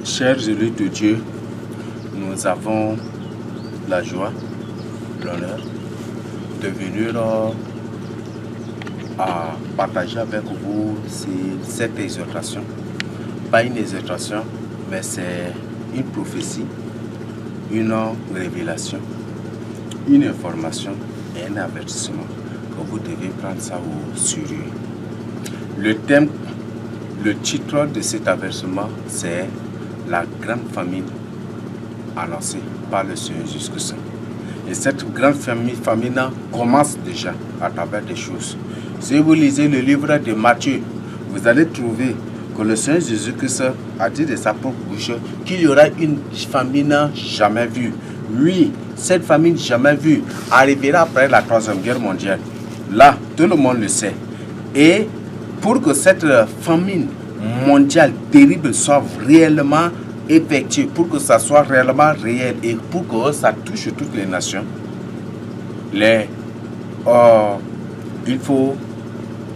Chers élus de Dieu, nous avons la joie, l'honneur de venir à partager avec vous cette exhortation. Pas une exhortation, mais c'est une prophétie, une révélation, une information et un avertissement que vous devez prendre ça au sérieux. Le titre de cet avertissement, c'est la grande famine annoncée par le Seigneur Jésus-Christ. Et cette grande famine commence déjà à travers des choses. Si vous lisez le livre de Matthieu, vous allez trouver que le Seigneur Jésus-Christ a dit de sa propre bouche qu'il y aura une famine jamais vue. Oui, cette famine jamais vue arrivera après la Troisième Guerre mondiale. Là, tout le monde le sait. Et pour que cette famine mondiale terrible soit réellement effective, pour que ça soit réellement réel et pour que ça touche toutes les nations, il faut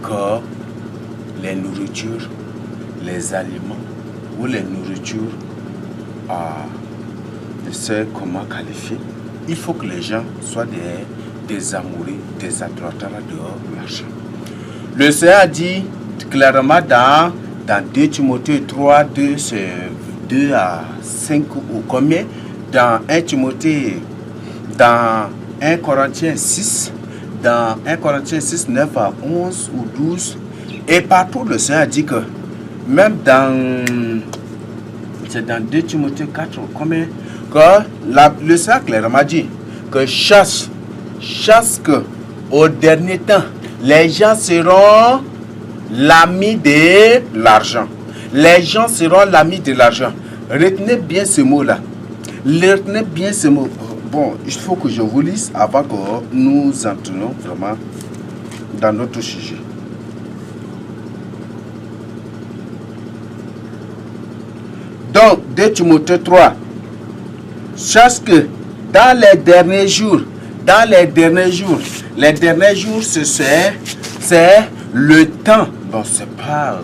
que les nourritures, les aliments ou les nourritures, je sais comment qualifier, il faut que les gens soient des amoureux, des adorateurs de l'argent. Le Seigneur a dit clairement dans 2 Timothée 3, 2 à 5 ou combien, dans 1 Timothée, dans 1 Corinthiens 6, dans 1 Corinthiens 6, 9 à 11 ou 12, et partout le Seigneur a dit que, même c'est dans 2 Timothée 4 ou combien, que le Seigneur clairement dit que chasse que au dernier temps, les gens seront l'ami de l'argent. Les gens seront l'ami de l'argent. Retenez bien ce mot-là. Retenez bien ce mot. Bon, il faut que je vous lise avant que nous entrions vraiment dans notre sujet. Donc, 2 Timothée 3. Sache que dans les derniers jours, c'est le temps. Bon, c'est pas...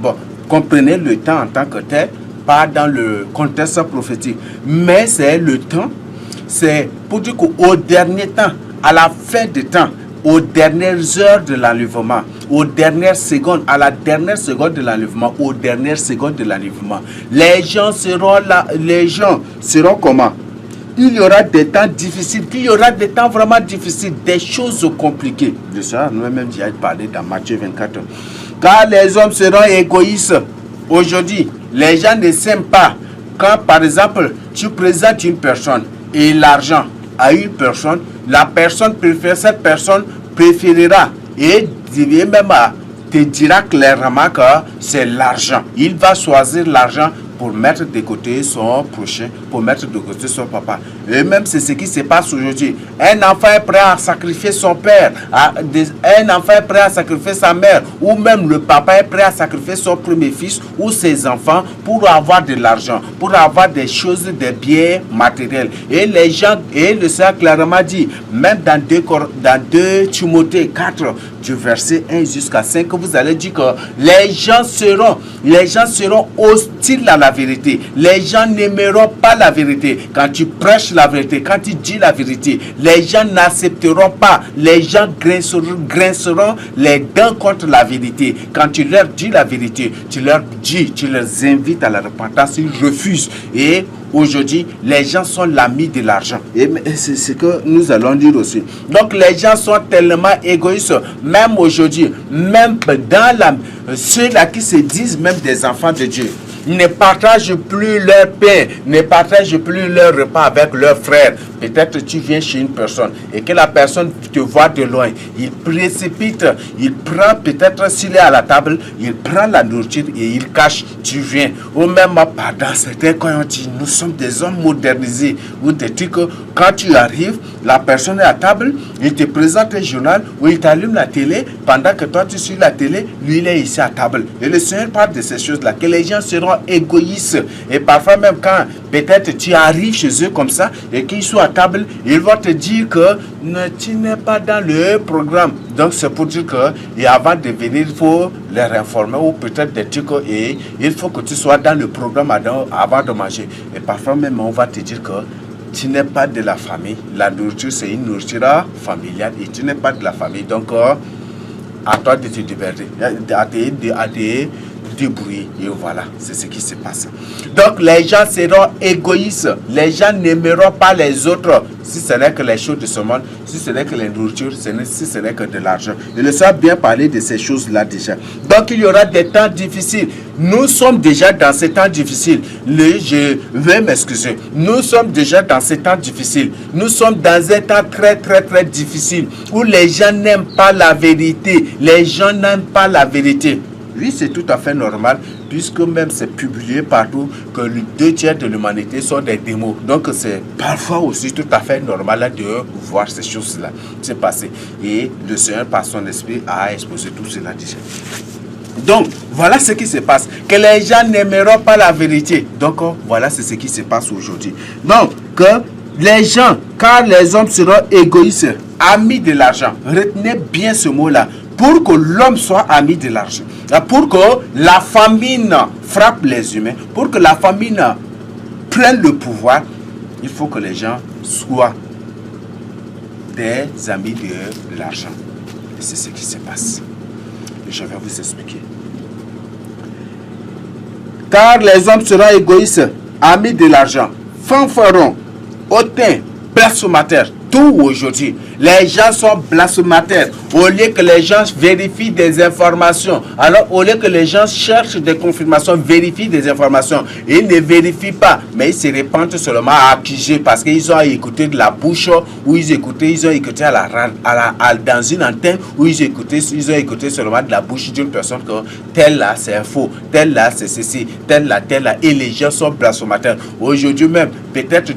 Bon, comprenez le temps en tant que tel, pas dans le contexte prophétique, mais c'est le temps, c'est pour dire qu'au dernier temps, à la fin du temps, aux dernières heures de l'enlèvement, aux dernières secondes, à la dernière seconde de l'enlèvement, aux dernières secondes de l'enlèvement, les gens seront comment? Il y aura des temps difficiles, il y aura des temps vraiment difficiles, des choses compliquées. De ça, nous-mêmes, j'ai parlé dans Matthieu 24. Car les hommes seront égoïstes. Aujourd'hui, les gens ne s'aiment pas. Quand, par exemple, tu présentes une personne et l'argent à une personne, cette personne préférera et même te dira clairement que c'est l'argent. Il va choisir l'argent pour mettre de côté son prochain, pour mettre de côté son papa. Et même c'est ce qui se passe aujourd'hui. Un enfant est prêt à sacrifier son père, un enfant est prêt à sacrifier sa mère, ou même le papa est prêt à sacrifier son premier fils ou ses enfants pour avoir de l'argent, pour avoir des choses, des biens matériels. Et les gens, et le Seigneur clairement dit, même dans 2 Timothée 4, du verset 1 jusqu'à 5, vous allez dire que les gens seront hostiles à la vérité. Les gens n'aimeront pas la vérité. Quand tu prêches la vérité, quand tu dis la vérité, les gens n'accepteront pas. Les gens grinceront les dents contre la vérité. Quand tu leur dis la vérité, tu les invites à la repentance, ils refusent. Et aujourd'hui, les gens sont l'ami de l'argent. Et c'est ce que nous allons dire aussi. Donc, les gens sont tellement égoïstes, même aujourd'hui, même dans ceux-là qui se disent même des enfants de Dieu, ne partagent plus leur pain, ne partagent plus leur repas avec leurs frères. Peut-être tu viens chez une personne et que la personne te voit de loin. Il précipite, il prend peut-être s'il est à la table, il prend la nourriture et il cache. Tu viens. Ou même dans certains cas, on dit, nous sommes des hommes modernisés. Où te dit que quand tu arrives, la personne est à table, il te présente un journal ou il t'allume la télé. Pendant que toi tu suis la télé, lui il est ici à table. Et le Seigneur parle de ces choses-là, que les gens seront égoïstes. Et parfois même quand Peut-être tu arrives chez eux comme ça et qu'ils sont à table, ils vont te dire que tu n'es pas dans le programme. Donc c'est pour dire que et avant de venir, il faut les informer ou peut-être des trucs et il faut que tu sois dans le programme avant de manger. Et parfois même on va te dire que tu n'es pas de la famille. La nourriture c'est une nourriture familiale et tu n'es pas de la famille. Donc à toi de te divertir, à te débrouiller. Et voilà, c'est ce qui se passe. Donc les gens seront égoïstes. Les gens n'aimeront pas les autres si ce n'est que les choses de ce monde, si ce n'est que les nourritures, si ce n'est que de l'argent. Il le savent bien parler de ces choses-là déjà. Donc il y aura des temps difficiles. Nous sommes déjà dans ces temps difficiles. Je vais m'excuser. Nous sommes déjà dans ces temps difficiles. Nous sommes dans un temps très très très difficile où les gens n'aiment pas la vérité. Les gens n'aiment pas la vérité. Oui, c'est tout à fait normal, puisque même c'est publié partout que les 2 tiers de l'humanité sont des démons. Donc c'est parfois aussi tout à fait normal de voir ces choses-là se passer. Et le Seigneur, par son esprit, a exposé tout cela déjà. Donc, voilà ce qui se passe. Que les gens n'aimeront pas la vérité. Donc, voilà c'est ce qui se passe aujourd'hui. Donc, que les gens, car les hommes seront égoïstes, amis de l'argent. Retenez bien ce mot-là. Pour que l'homme soit ami de l'argent, pour que la famine frappe les humains, pour que la famine prenne le pouvoir, il faut que les gens soient des amis de l'argent. Et c'est ce qui se passe. Et je vais vous expliquer. Car les hommes seront égoïstes, amis de l'argent, fanfarons, hautains, blasphémateurs. Tout aujourd'hui, les gens sont blasphémateurs. Au lieu que les gens vérifient des informations, alors au lieu que les gens cherchent des confirmations, vérifient des informations, ils ne vérifient pas, mais ils se répandent seulement à accuser parce qu'ils ont écouté de la bouche ou ils ont écouté dans une antenne où ils ont écouté seulement de la bouche d'une personne que tel là c'est faux, tel là c'est ceci, tel là, et les gens sont blasphémateurs. Aujourd'hui même, peut-être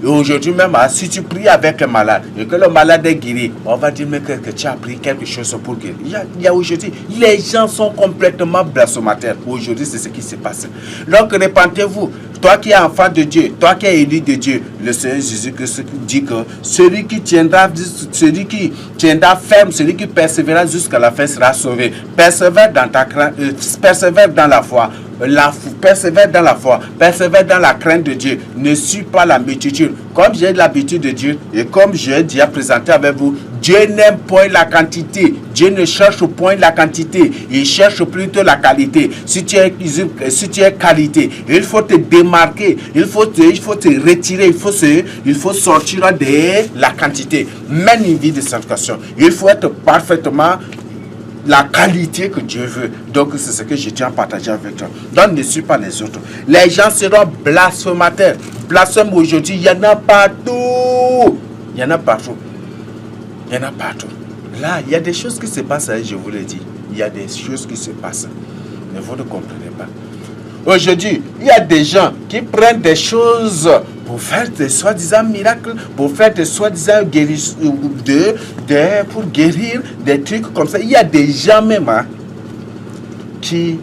aujourd'hui même, si tu pries avec un malade et que le malade est guéri, on va dire mais que tu as pris quelque chose pour guérir. Il y a aujourd'hui, les gens sont complètement blasphémateurs. Aujourd'hui, c'est ce qui se passe. Donc, répentez-vous. Toi qui es enfant de Dieu, toi qui es élu de Dieu, le Seigneur Jésus-Christ dit que celui qui tiendra ferme, celui qui persévérera jusqu'à la fin sera sauvé. Persévère dans la foi. Persévère dans la foi, persévère dans la crainte de Dieu, ne suis pas la multitude. Comme j'ai l'habitude de dire et comme j'ai déjà présenté avec vous, Dieu n'aime point la quantité. Dieu ne cherche point la quantité, il cherche plutôt la qualité. Si tu es qualité, il faut te démarquer, il faut te retirer, il faut sortir de la quantité. Mène une vie de sanctification. Il faut être parfaitement la qualité que Dieu veut. Donc c'est ce que je tiens à partager avec toi. Donc ne suis pas les autres. Les gens seront blasphémateurs. Blasphème aujourd'hui, il y en a partout. Il y en a partout. Il y en a partout. Là, il y a des choses qui se passent, je vous l'ai dit. Il y a des choses qui se passent. Mais vous ne comprenez pas. Aujourd'hui, il y a des gens qui prennent des choses pour faire des soi-disant miracles, pour faire des soi-disant pour guérir des trucs comme ça. Il y a des gens même qui,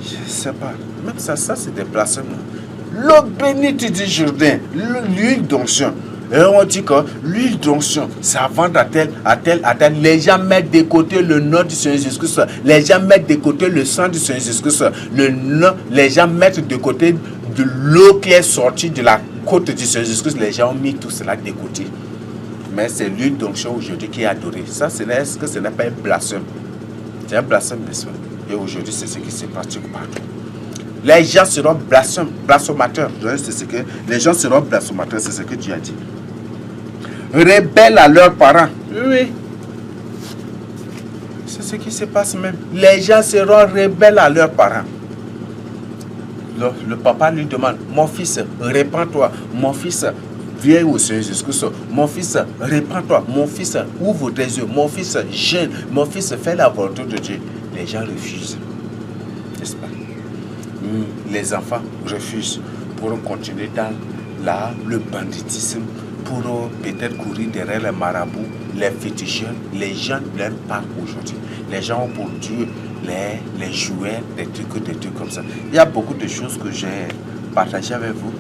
je ne sais pas, même ça c'est des placements. L'eau bénite du Jourdain, l'huile d'onction. Et on dit que l'huile d'onction, c'est à vendre à tel. Les gens mettent de côté le nom du Seigneur Jésus-Christ. Les gens mettent de côté le sang du Seigneur Jésus-Christ. Les gens mettent de côté de l'eau qui est sortie de la côte du Seigneur Jésus-Christ. Les gens ont mis tout cela de côté. Mais c'est l'huile d'onction aujourd'hui qui est adorée. Ça, est-ce que ce n'est pas un blasphème? C'est un blasphème, n'est-ce pas? Et aujourd'hui, c'est ce qui se passe partout. Les gens seront blasphémateurs. Les gens seront blasphémateurs, c'est ce que Dieu a dit. Rebelles à leurs parents. Oui. C'est ce qui se passe même. Les gens seront rebelles à leurs parents. Le papa lui demande, mon fils, répands-toi. Mon fils, viens au Seigneur Jésus-Christ. Mon fils, répands-toi. Mon fils, ouvre tes yeux. Mon fils, jeûne. Mon fils, fais la volonté de Dieu. Les gens refusent. N'est-ce pas? Les enfants refusent pour continuer dans le banditisme, pour peut-être courir derrière les marabouts, les féticheurs. Les gens n'aiment pas aujourd'hui. Les gens ont pour Dieu les jouets, des trucs comme ça. Il y a beaucoup de choses que j'ai partagées avec vous.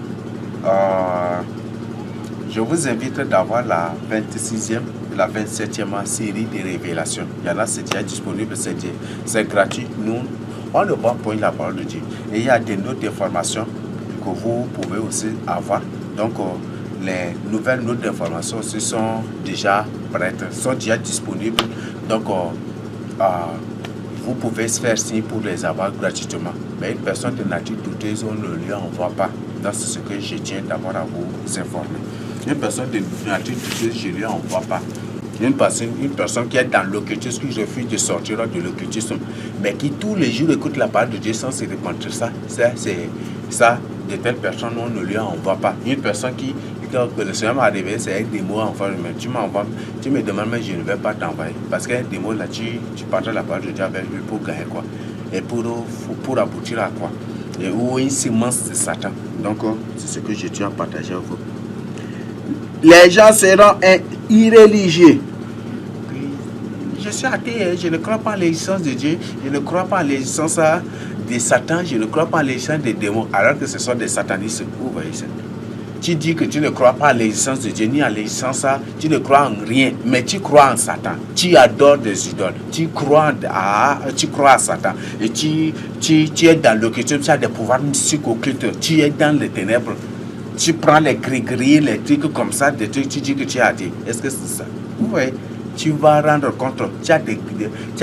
je vous invite d'avoir la 26e et la 27e série des révélations. Il y en a, c'est déjà disponible, c'est gratuit. Nous, on ne voit point la parole de Dieu. Et il y a des notes d'information que vous pouvez aussi avoir. Donc, les nouvelles notes d'information aussi sont déjà prêtes, sont déjà disponibles. Donc, vous pouvez se faire signe pour les avoir gratuitement. Mais une personne de nature douteuse, on ne lui envoie pas. Donc, c'est ce que je tiens d'abord à vous informer. Une personne de nature douteuse, je ne lui envoie pas. Une personne qui est dans l'occultisme, qui refuse de sortir de l'occultisme, mais qui tous les jours écoute la parole de Dieu sans se repentir, ça, de telles personnes, on ne lui envoie pas. Une personne qui, quand le Seigneur m'a réveillé, c'est avec des mots enfin, mais tu m'envoies, tu me demandes, mais je ne vais pas t'envoyer. Parce qu'avec des mots là, tu partages la parole de Dieu avec lui pour gagner quoi? Et pour aboutir à quoi? Et ou une semence de Satan. Donc, c'est ce que je tiens à partager avec vous. Les gens seront irréligieux. Je suis athée, je ne crois pas en l'existence de Dieu, je ne crois pas en l'existence de Satan, je ne crois pas en l'existence des démons, alors que ce sont des satanistes. Vous voyez ça? Tu dis que tu ne crois pas en l'existence de Dieu, ni en l'existence, tu ne crois en rien, mais tu crois en Satan. Tu adores des idoles, tu crois à Satan, et tu es dans l'occultisme, tu as des pouvoirs mystiques occultes, tu es dans les ténèbres. Tu prends les gris-gris, les trucs comme ça, des trucs, tu dis que tu as dit. Est-ce que c'est ça? Vous voyez, tu vas rendre compte, tu as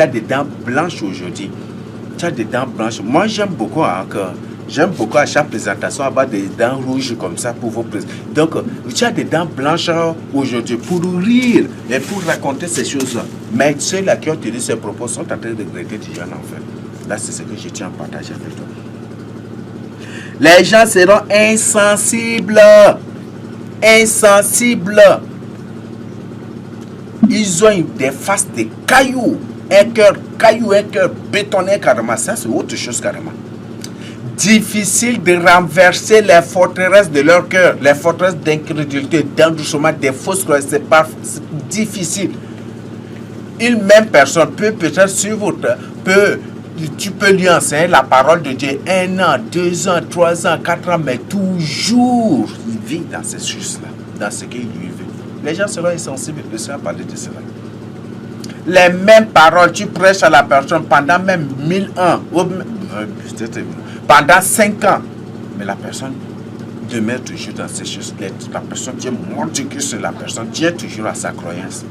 des dents blanches aujourd'hui. Tu as des dents blanches. Moi, j'aime beaucoup encore. J'aime beaucoup à chaque présentation avoir des dents rouges comme ça pour vos présentations. Donc, tu as des dents blanches aujourd'hui pour rire et pour raconter ces choses-là. Mais ceux-là qui ont tenu ces propos sont en train de regretter déjà en enfer. Là, c'est ce que je tiens à partager avec toi. Les gens seront insensibles. Insensibles. Ils ont des faces de cailloux. Un cœur bétonné carrément. Ça, c'est autre chose carrément. Difficile de renverser les forteresses de leur cœur. Les forteresses d'incrédulité, d'endouchement, des fausses croyances. C'est difficile. Une même personne peut peut-être suivre, tu peux lui enseigner la parole de Dieu 1 an, 2 ans, 3 ans, 4 ans, mais toujours il vit dans ces choses-là, dans ce qu'il lui veut. Les gens seront insensibles. Le Seigneur a parlé de cela. Les mêmes paroles, tu prêches à la personne pendant même 1000 ans, pendant 5 ans, mais la personne demeure toujours dans ces choses. La personne, tu es mortifié sur la personne, tu es toujours à sa croyance,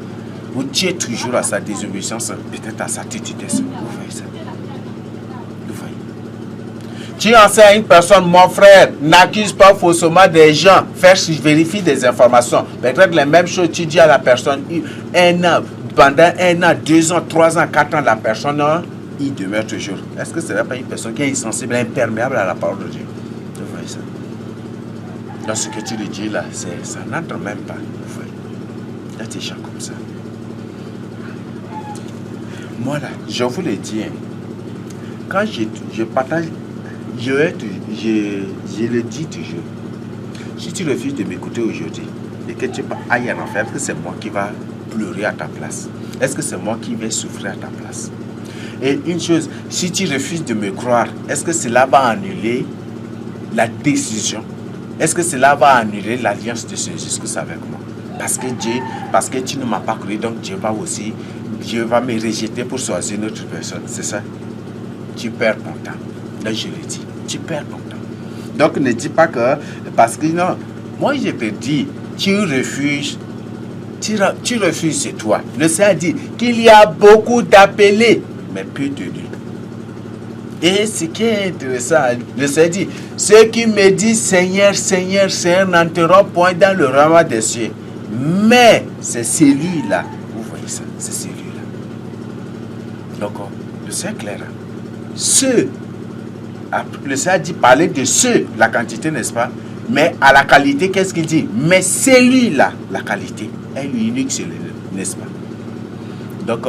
ou tu es toujours à sa désobéissance, peut-être à sa timidité. Vous voyez ça? Tu enseignes à une personne, mon frère, n'accuse pas faussement des gens, vérifie des informations. Peut-être les mêmes choses, tu dis à la personne, pendant 1 an, 2 ans, 3 ans, 4 ans, la personne, il demeure toujours. Est-ce que ce n'est pas une personne qui est insensible, imperméable à la parole de Dieu? Vous voyez ça? Dans ce que tu lui dis là, ça n'entre même pas. Vous voyez? Il y a des gens comme ça. Moi là, je vous le dis, quand je partage, je le dis toujours. Si tu refuses de m'écouter aujourd'hui et que tu ailles en enfer, est-ce que c'est moi qui va pleurer à ta place? Est-ce que c'est moi qui vais souffrir à ta place? Et une chose, si tu refuses de me croire, est-ce que cela va annuler la décision? Est-ce que cela va annuler l'alliance de ce jusqu'au avec moi? Parce que tu ne m'as pas cru, donc Dieu va me rejeter pour choisir une autre personne. C'est ça? Tu perds ton temps. Là, je le dis, tu perds ton temps. Donc, ne dis pas que... Parce que non, moi, je te dis, tu refuses, c'est toi. Le Seigneur dit qu'il y a beaucoup d'appelés, mais peu de lui. Et ce qui est intéressant, le Seigneur dit, ceux qui me disent Seigneur, Seigneur, Seigneur, n'entreront point dans le royaume des cieux. Mais c'est celui-là. Vous voyez ça, c'est celui-là. Donc, le Seigneur est clair. Ceux, le Seigneur dit parler de ceux, la quantité, n'est-ce pas? Mais à la qualité, qu'est-ce qu'il dit? Mais celui-là, la qualité, est unique, n'est-ce pas? Donc,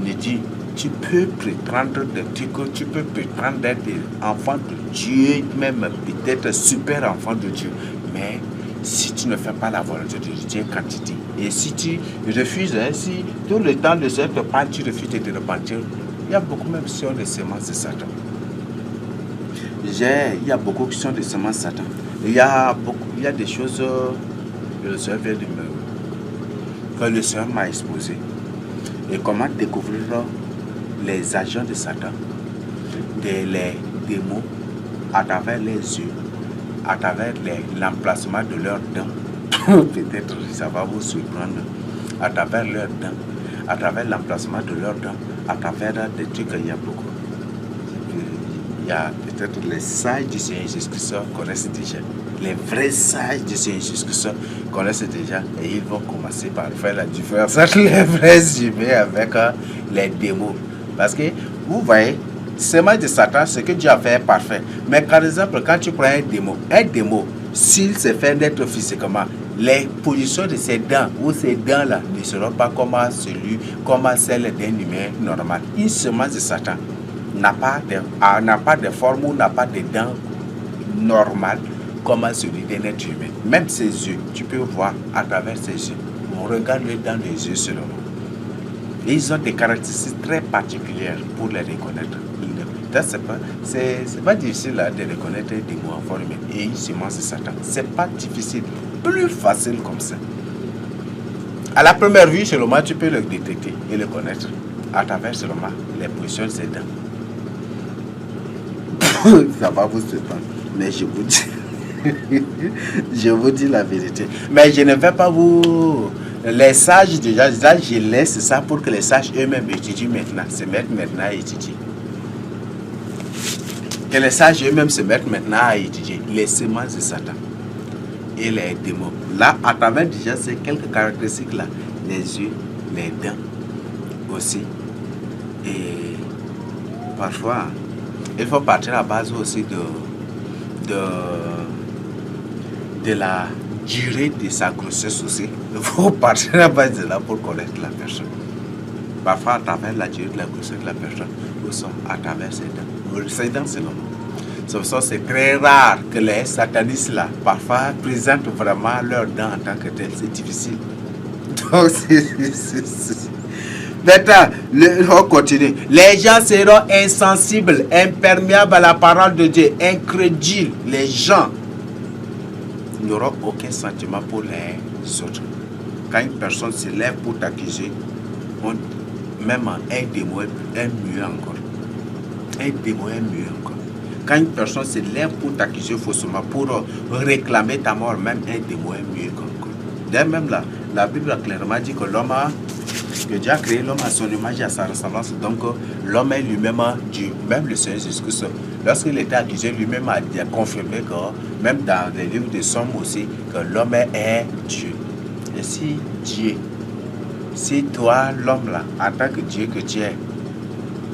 il dit, tu peux prétendre des trucs, tu peux prétendre d'être enfant de Dieu, même peut-être super enfant de Dieu. Mais si tu ne fais pas la volonté de Dieu, quantité. Et si tu refuses, si tout le temps le Seigneur te parle, tu refuses de te repentir, il y a beaucoup même sur les semences de Satan. il y a beaucoup qui sont des semences Satan. Il y a des choses que le Seigneur vient de que le Seigneur m'a exposé. Et comment découvrir les agents de Satan, les démons, à travers les yeux, à travers l'emplacement de leurs dents. Peut-être ça va vous surprendre. À travers leurs dents, à travers l'emplacement de leurs dents, à travers des trucs, il y a beaucoup. Il y a peut-être les sages du Seigneur Jésus-Christ connaissent déjà. Les vrais sages du Seigneur Jésus-Christ connaissent déjà et ils vont commencer par faire la différence entre les vrais humains avec les démons. Parce que vous voyez, c'est de Satan, ce que Dieu a fait est parfait. Mais par exemple, quand tu prends un démon, s'il se fait naître physiquement, les positions de ses dents ou ces dents-là ne seront pas comme celles d'un humain normal. Une semence de Satan n'a pas de forme ou n'a pas de dents normales comme celui d'un être humain. Même ses yeux, tu peux voir à travers ses yeux. On regarde dans les yeux seulement. Et ils ont des caractéristiques très particulières pour les reconnaître. C'est pas difficile de reconnaître des démons en forme humaine et une semence de Satan. C'est pas difficile, plus facile comme ça. À la première vue, seulement tu peux le détecter et le connaître à travers seulement les positions de ses dents. Ça va vous surprendre, mais je vous dis, je vous dis la vérité. Mais je ne vais pas vous... Les sages, déjà, je laisse ça pour que les sages eux-mêmes étudient maintenant, se mettent maintenant à étudier. Que les sages eux-mêmes se mettent maintenant à étudier les semences de Satan et les démons. Là, à travers déjà ces quelques caractéristiques-là, les yeux, les dents aussi. Et parfois, il faut partir à base aussi de la durée de sa grossesse aussi. Il faut partir à base de là pour connaître la personne. Parfois, à travers la durée de la grossesse de la personne, ou sont à travers ses dents. Ses dents, c'est normal. C'est très rare que les satanistes là, parfois, présentent vraiment leurs dents en tant que telles. C'est difficile. Donc, maintenant, on continue. Les gens seront insensibles, imperméables à la parole de Dieu, incrédules. Les gens n'auront aucun sentiment pour les autres. Quand une personne se lève pour t'accuser, même un démon est mieux encore. Un démon est mieux encore. Quand une personne se lève pour t'accuser faussement, pour réclamer ta mort, même un démon est mieux encore. D'ailleurs, même là, la Bible a clairement dit que que Dieu a créé l'homme à son image et à sa ressemblance. Donc, l'homme est lui-même Dieu. Même le Seigneur Jésus-Christ, lorsqu'il était accusé, lui-même a confirmé que, même dans les livres de Somme aussi, que l'homme est Dieu. Et si toi, l'homme là, en tant que Dieu que tu es,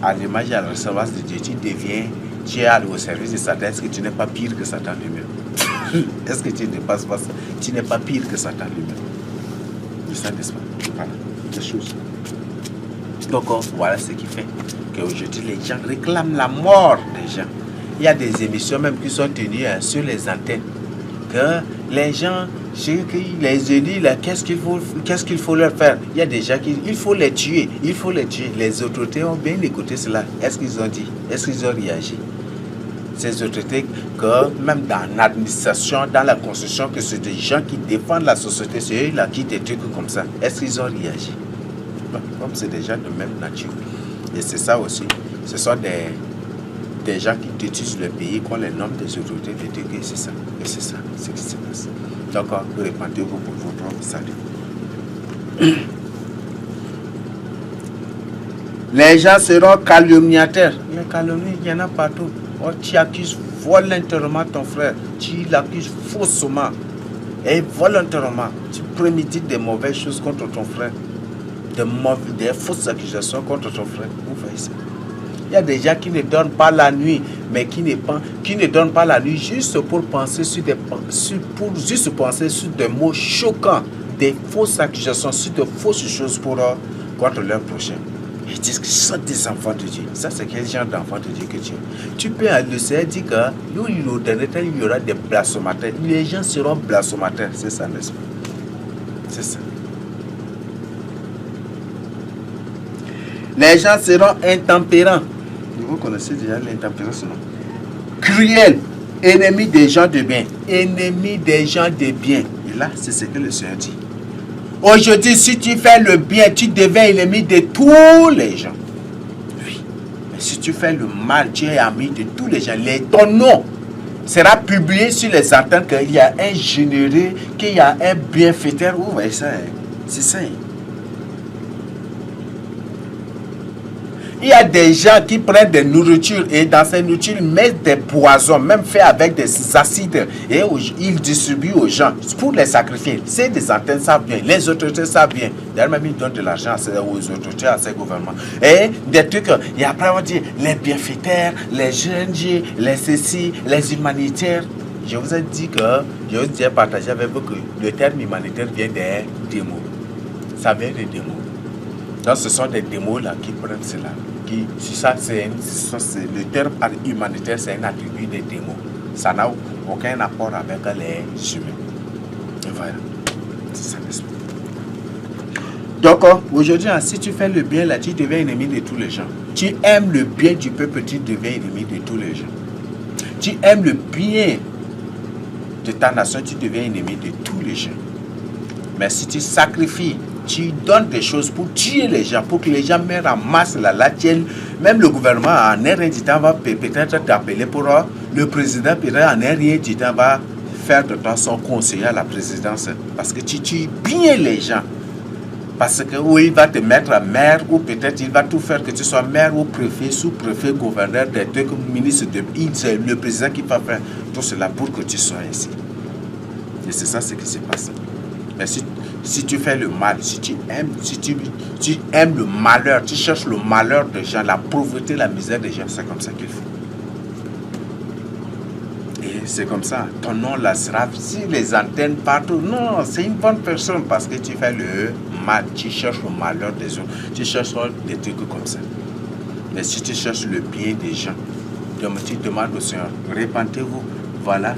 à l'image et à la ressemblance de Dieu, tu es au service de Satan, est-ce que tu n'es pas pire que Satan lui-même? Est-ce que tu ne passes pas ça? Tu n'es pas pire que Satan lui-même. C'est ça, n'est-ce pas? Voilà, des choses. Donc, voilà ce qui fait qu'aujourd'hui, les gens réclament la mort des gens. Il y a des émissions même qui sont tenues sur les antennes. Que les gens, les élus, qu'est-ce qu'il faut leur faire? Il y a des gens il faut les tuer. Il faut les tuer. Les autorités ont bien écouté cela. Est-ce qu'ils ont dit? Est-ce qu'ils ont réagi? Ces autorités, que même dans l'administration, dans la construction, que c'est des gens qui défendent la société, c'est eux-là qui des trucs comme ça. Est-ce qu'ils ont réagi? Non, comme c'est des gens de même nature. Et c'est ça aussi. Ce sont des gens qui détruisent le pays, qu'on les nomme des autorités détruites. C'est ça. Et c'est ça, ce qui se passe. Donc, répandez-vous pour votre salut. Les gens seront calomniateurs. Les calomnies, il y en a partout. Tu accuses volontairement ton frère. Tu l'accuses faussement. Et volontairement, tu prémédites des mauvaises choses contre ton frère. Des fausses accusations contre ton frère. Vous voyez ça? Il y a des gens qui ne dorment pas la nuit, mais qui ne dorment pas la nuit juste pour penser juste penser sur des mots choquants, des fausses accusations, sur de fausses choses contre leur prochain. Ils disent que ce sont des enfants de Dieu. Ça, c'est quel genre d'enfants de Dieu que tu es? Tu peux le Seigneur dire que au dernier temps, il y aura des blasphémateurs. Les gens seront blasphémateurs. C'est ça, n'est-ce pas? C'est ça. Les gens seront intempérants. Vous connaissez déjà l'intempérance, non? cruel, ennemi des gens de bien, ennemi des gens de bien. Et là, c'est ce que le Seigneur dit. Aujourd'hui, si tu fais le bien, tu deviens ennemi de tous les gens. Oui. Mais si tu fais le mal, tu es ami de tous les gens. Ton nom sera publié sur les antennes qu'il y a un généreux, qu'il y a un bienfaiteur. Vous voyez ça, hein? C'est ça. Hein? Il y a des gens qui prennent des nourritures et dans ces nourritures, ils mettent des poisons, même fait avec des acides, et ils distribuent aux gens pour les sacrifier. C'est des antennes, ça vient. Les autorités, ça vient. D'ailleurs, même ils donnent de l'argent aux autorités, à ces gouvernements. Et des trucs, et après on dit les bienfaiteurs, les jeunes, les ceci, les humanitaires. Je vous ai dit que, je vous ai partagé avec vous que le terme humanitaire vient des démons. Ça vient des démons. Donc ce sont des démons là qui prennent cela. Ça, le terme humanitaire, c'est un attribut des démons. Ça n'a aucun rapport avec les humains. Et voilà. C'est ça l'esprit. Donc aujourd'hui, si tu fais le bien là, tu deviens ennemi de tous les gens. Tu aimes le bien du peuple, tu deviens ennemi de tous les gens. Tu aimes le bien de ta nation, tu deviens ennemi de tous les gens. Mais si tu sacrifies, tu donnes des choses pour tuer les gens, pour que les gens meurent en masse là, même le gouvernement en un rien du temps va peut-être t'appeler pour le président, peut-être en un rien du temps va faire de toi son conseiller à la présidence, parce que tu tues bien les gens, parce que ou il va te mettre à maire, ou peut-être il va tout faire que tu sois maire ou préfet, sous-préfet, gouverneur, des trucs, ministre de... C'est le président qui va faire tout cela pour que tu sois ici. Et c'est ça ce qui se passe. Mais si tu fais le mal, si tu aimes le malheur, tu cherches le malheur des gens, la pauvreté, la misère des gens, c'est comme ça qu'il faut. Et c'est comme ça. Ton nom là sera sur les antennes partout. Non, c'est une bonne personne parce que tu fais le mal, tu cherches le malheur des autres, tu cherches des trucs comme ça. Mais si tu cherches le bien des gens, tu demandes au Seigneur, répentez-vous, voilà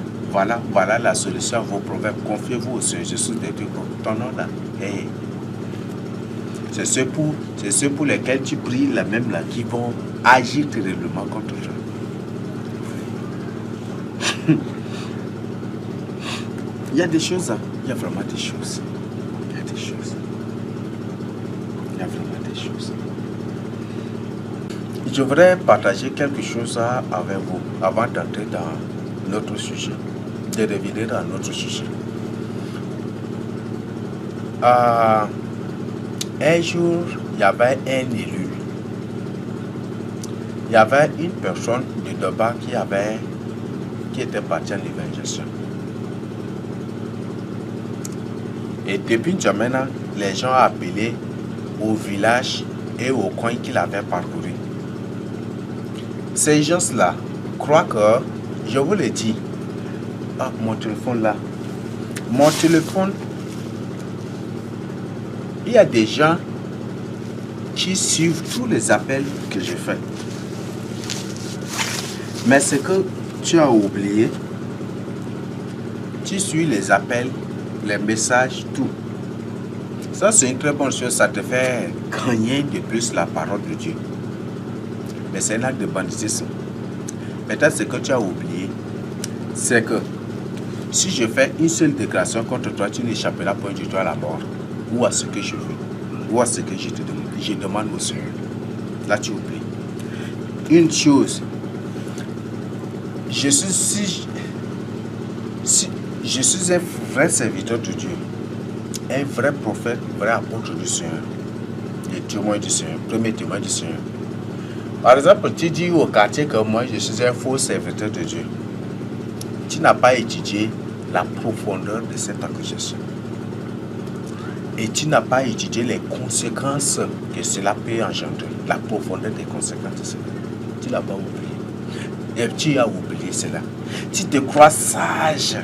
la solution à vos problèmes. Confiez-vous au Seigneur Jésus des trucs comme ton nom là. Hey. C'est ceux pour lesquels tu pries la même là qui vont agir terriblement contre toi. Il y a des choses, hein. Il y a vraiment des choses. Il y a des choses. Il y a vraiment des choses. Je voudrais partager quelque chose avec vous avant d'entrer dans notre sujet, de revenir dans notre sujet. Un jour, il y avait un élu. Il y avait une personne de Doba qui était partie en évangélisation. Et depuis N'Djamena, les gens ont appelé au village et au coin qu'il avait parcouru. Ces gens-là croient que, je vous le dis, mon téléphone là, mon téléphone, il y a des gens qui suivent tous les appels que je fais. Mais ce que tu as oublié, tu suis les appels, les messages, tout. Ça, c'est une très bonne chose. Ça te fait gagner de plus la parole de Dieu. Mais c'est un acte de banditisme. Peut-être ce que tu as oublié, c'est que si je fais une seule déclaration contre toi, tu n'échapperas point du tout à la mort. Ou à ce que je veux. Ou à ce que je te demande. Je demande au Seigneur. Là, tu oublies. Une chose. Je suis un vrai serviteur de Dieu, un vrai prophète, vrai apôtre du Seigneur, et témoin du Seigneur, premier témoin du Seigneur. Par exemple, tu dis au quartier que moi je suis un faux serviteur de Dieu. Tu n'as pas étudié la profondeur de cette accusation. Et tu n'as pas étudié les conséquences que cela peut engendrer, la profondeur des conséquences de cela. Tu ne l'as pas oublié. Et tu as oublié cela. Tu te crois sage,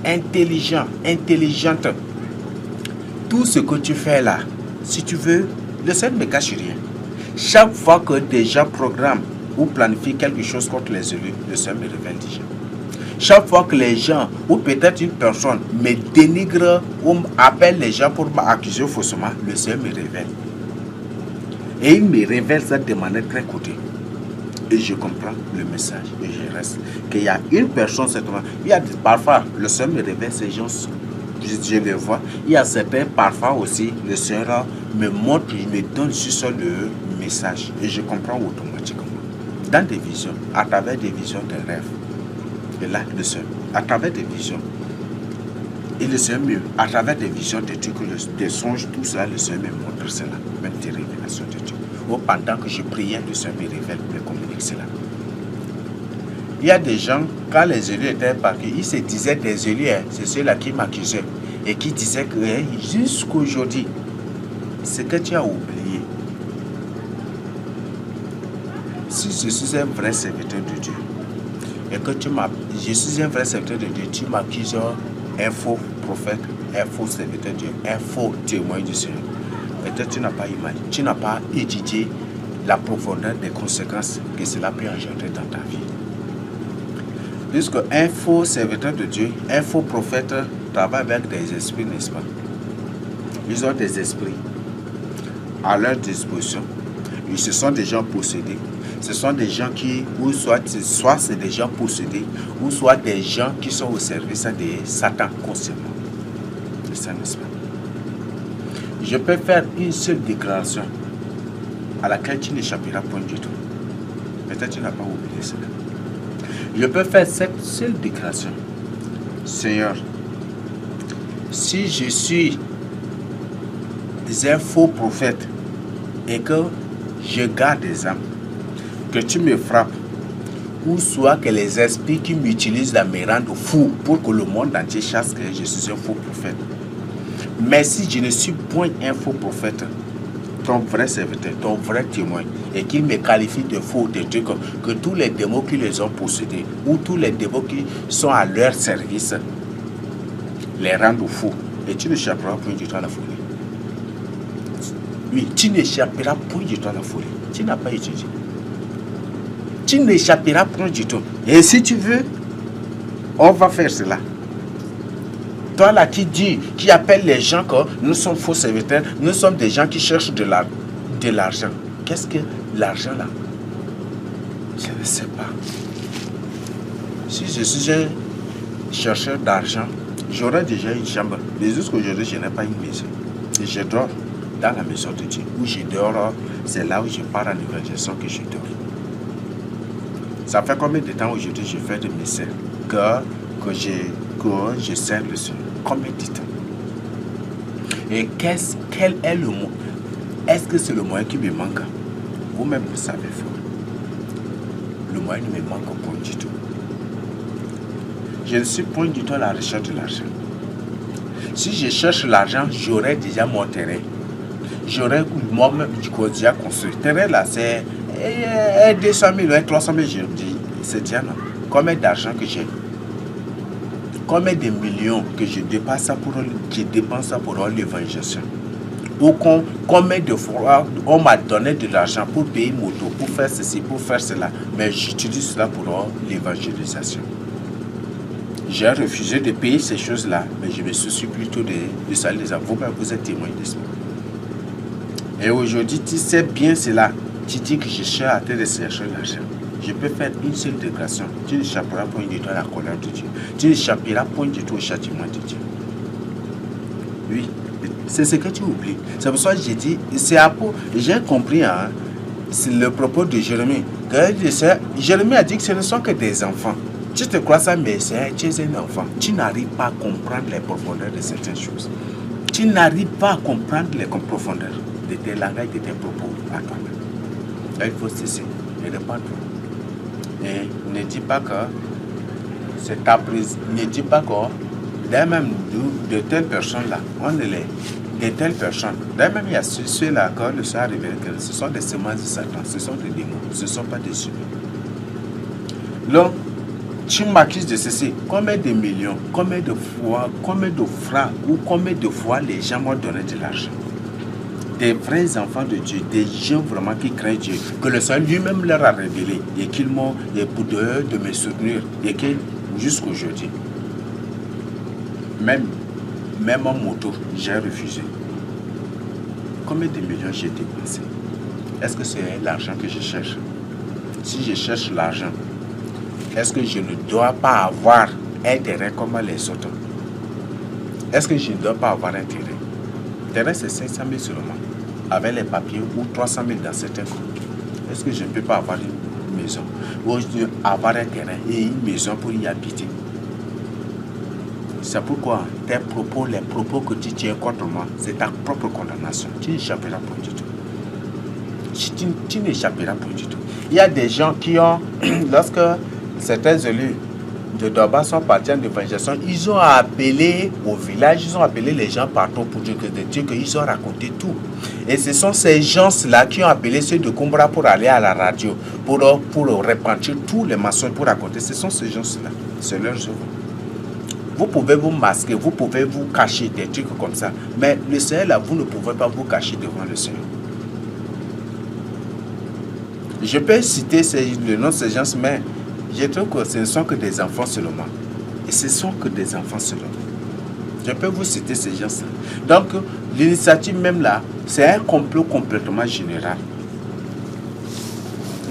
intelligent, intelligente. Tout ce que tu fais là, si tu veux, le Seigneur ne me cache rien. Chaque fois que des gens programment ou planifient quelque chose contre les élus, le Seigneur me révèle déjà. Chaque fois que les gens, ou peut-être une personne, me dénigre ou appelle les gens pour m'accuser faussement, le Seigneur me révèle. Et il me révèle ça de manière très codée. Et je comprends le message et je reste. Qu'il y a une personne, certainement. Il y a parfois, le Seigneur me révèle ces gens, je les vois. Il y a certains, parfois aussi, le Seigneur me montre, il me donne juste le message. Et je comprends automatiquement. Dans des visions, à travers des visions de rêves. Et là, le Seigneur, à travers des visions. Et le Seigneur, à travers des visions, des trucs, des songes, tout ça, le Seigneur me montre cela. Même des révélations de Dieu. Ou pendant que je priais, le Seigneur me révèle, me communique cela. Il y a des gens, quand les élus étaient partis, ils se disaient des élus, c'est ceux-là qui m'accusaient. Et qui disaient que jusqu'aujourd'hui, ce que tu as oublié, si je suis un vrai serviteur de Dieu, et que je suis un vrai serviteur de Dieu, tu m'accuses un faux prophète, un faux serviteur de Dieu, un faux témoin du Seigneur. Peut-être tu n'as pas imaginé, tu n'as pas étudié la profondeur des conséquences que cela peut engendrer dans ta vie. Puisque un faux serviteur de Dieu, un faux prophète travaille avec des esprits, n'est-ce pas? Ils ont des esprits à leur disposition. Et ce sont des gens possédés. Ce sont des gens qui, ou soit c'est des gens possédés, ou soit des gens qui sont au service de Satan consciemment. C'est ça, n'est-ce pas? Je peux faire une seule déclaration à laquelle tu n'échapperas point du tout. Peut-être tu n'as pas oublié cela. Je peux faire cette seule déclaration. Seigneur, si je suis un faux prophète et que je garde des âmes, que tu me frappes, ou soit que les esprits qui m'utilisent là me rendent fou pour que le monde entier chasse que je suis un faux prophète. Mais si je ne suis point un faux prophète, ton vrai serviteur, ton vrai témoin, et qu'il me qualifie de faux, de trucs, que tous les démons qui les ont possédés, ou tous les démons qui sont à leur service, les rendent fous. Et tu n'échapperas point du tout à la folie. Oui, tu n'échapperas point du tout à la folie. Tu n'as pas étudié. Tu n'échapperas point du tout. Et si tu veux, on va faire cela. Toi là qui dis, qui appelle les gens que nous sommes faux serviteurs, nous sommes des gens qui cherchent de l'argent. Qu'est-ce que l'argent là? Je ne sais pas. Si je suis un chercheur d'argent, j'aurais déjà une chambre. Mais jusqu'aujourd'hui, je n'ai pas une maison. Et je dors dans la maison de Dieu. Où je dors, c'est là où je pars en évangélisation que je dors. Ça fait combien de temps aujourd'hui je fais de mes serres que je sers le Seigneur? Combien de temps? Et quel est le mot? Est-ce que c'est le moyen qui me manque? Vous-même vous savez fort. Le moyen ne me manque point du tout. Je ne suis point du tout à la recherche de l'argent. Si je cherche l'argent, j'aurais déjà mon terrain. J'aurais moi-même déjà construit. Le terrain là, c'est 200 000, 300 000, je dis, c'est déjà non. Combien d'argent que j'ai? Combien de millions que je dépense pour l'évangélisation? Ou combien de fois on m'a donné de l'argent pour payer une moto, pour faire ceci, pour faire cela, mais j'utilise cela pour l'évangélisation. J'ai refusé de payer ces choses-là, mais je me soucie plutôt de salut des enfants. Vous êtes témoin de cela. Et aujourd'hui, tu sais bien cela. Tu dis que je cherche à te chercher l'argent. Je peux faire une seule déclaration. Tu n'échapperas point du tout à la colère de Dieu. Tu n'échapperas point du tout au châtiment de Dieu. Oui, c'est ce que tu oublies. C'est pour ça que j'ai dit, j'ai compris, hein, c'est le propos de Jérémie. Jérémie a dit que ce ne sont que des enfants. Tu te crois ça, mais tu es un enfant. Tu n'arrives pas à comprendre les profondeurs de certaines choses. Tu n'arrives pas à comprendre les profondeurs de tes langages, de tes propos à toi-même. Là, il faut cesser et répondre. Et ne dis pas que c'est ta prise. Ne dis pas que même de telles personnes-là, de telles personnes. D'ailleurs, même il y a ceux-là que le Seigneur a révélé que ce sont des semences de Satan, ce sont des démons, ce ne sont pas des humains. Donc, tu m'accuses de ceci. Combien de millions, combien de fois, combien de francs ou combien de fois les gens m'ont donné de l'argent? Des vrais enfants de Dieu, des gens vraiment qui craignent Dieu, que le Seigneur lui-même leur a révélé et qu'ils m'ont, pour de me soutenir et que jusqu'aujourd'hui, même en moto, j'ai refusé. Combien de millions j'ai dépensé? Est-ce que c'est l'argent que je cherche? si je cherche l'argent, est-ce que je ne dois pas avoir intérêt comme les autres? Est-ce que je ne dois pas avoir intérêt? Terrain, c'est 500 000 seulement, avec les papiers, ou 300 000 dans certains cas. Est-ce que je ne peux pas avoir une maison, ou avoir un terrain et une maison pour y habiter? C'est pourquoi tes propos, les propos que tu tiens contre moi, c'est ta propre condamnation. Tu n'échapperas pas du tout. Tu n'échapperas pas du tout. Il y a des gens qui ont, lorsque certains élus de Doba sont partis en évangélisation, ils ont appelé au village, ils ont appelé les gens partout pour dire qu'ils ont raconté tout. Et ce sont ces gens-là qui ont appelé ceux de Kumbra pour aller à la radio, pour repentir tous les mensonges, pour raconter. Ce sont ces gens-là, c'est leur œuvre. Vous pouvez vous masquer, vous pouvez vous cacher des trucs comme ça, mais le Seigneur là, vous ne pouvez pas vous cacher devant le Seigneur. Je peux citer le nom de ces gens, mais je trouve que ce ne sont que des enfants seulement. Et ce ne sont que des enfants seulement. Je peux vous citer ces gens-là. Donc, l'initiative même là, c'est un complot complètement général.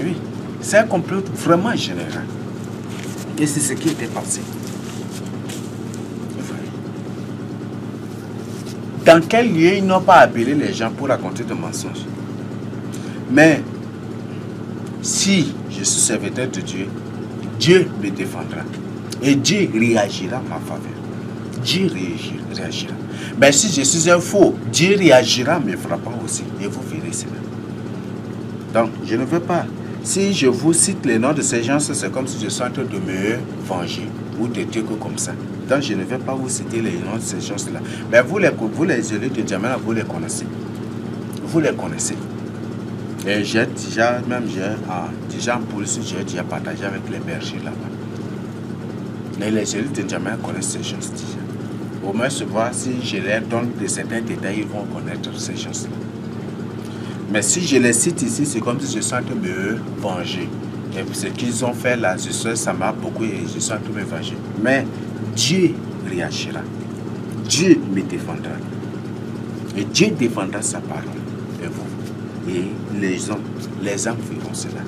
Oui, c'est un complot vraiment général. Et c'est ce qui était passé. Dans quel lieu ils n'ont pas appelé les gens pour raconter des mensonges? Mais si je suis serviteur de Dieu, Dieu me défendra. Et Dieu réagira en ma faveur. Dieu réagira. Mais si je suis un faux, Dieu réagira en me frappant aussi. Et vous verrez cela. Donc, je ne veux pas. Si je vous cite les noms de ces gens, c'est comme si je suis en train de me venger ou de trucs comme ça. Donc, je ne vais pas vous citer les noms de ces gens-là. Mais vous les élus de Djamena, vous les connaissez. Vous les connaissez. Et j'ai déjà en police, j'ai déjà partagé avec les bergers là-bas. Mais les élus de Djamena connaissent ces choses déjà. Au moins, se voir si je leur donne de certains détails, ils vont connaître ces choses-là. Mais si je les cite ici, c'est comme si je suis en train de me venger. Et ce qu'ils ont fait là, ça m'a beaucoup et je suis en train de me venger. Mais Dieu réagira. Dieu me défendra. Et Dieu défendra sa parole. Et vous. Et les hommes feront cela.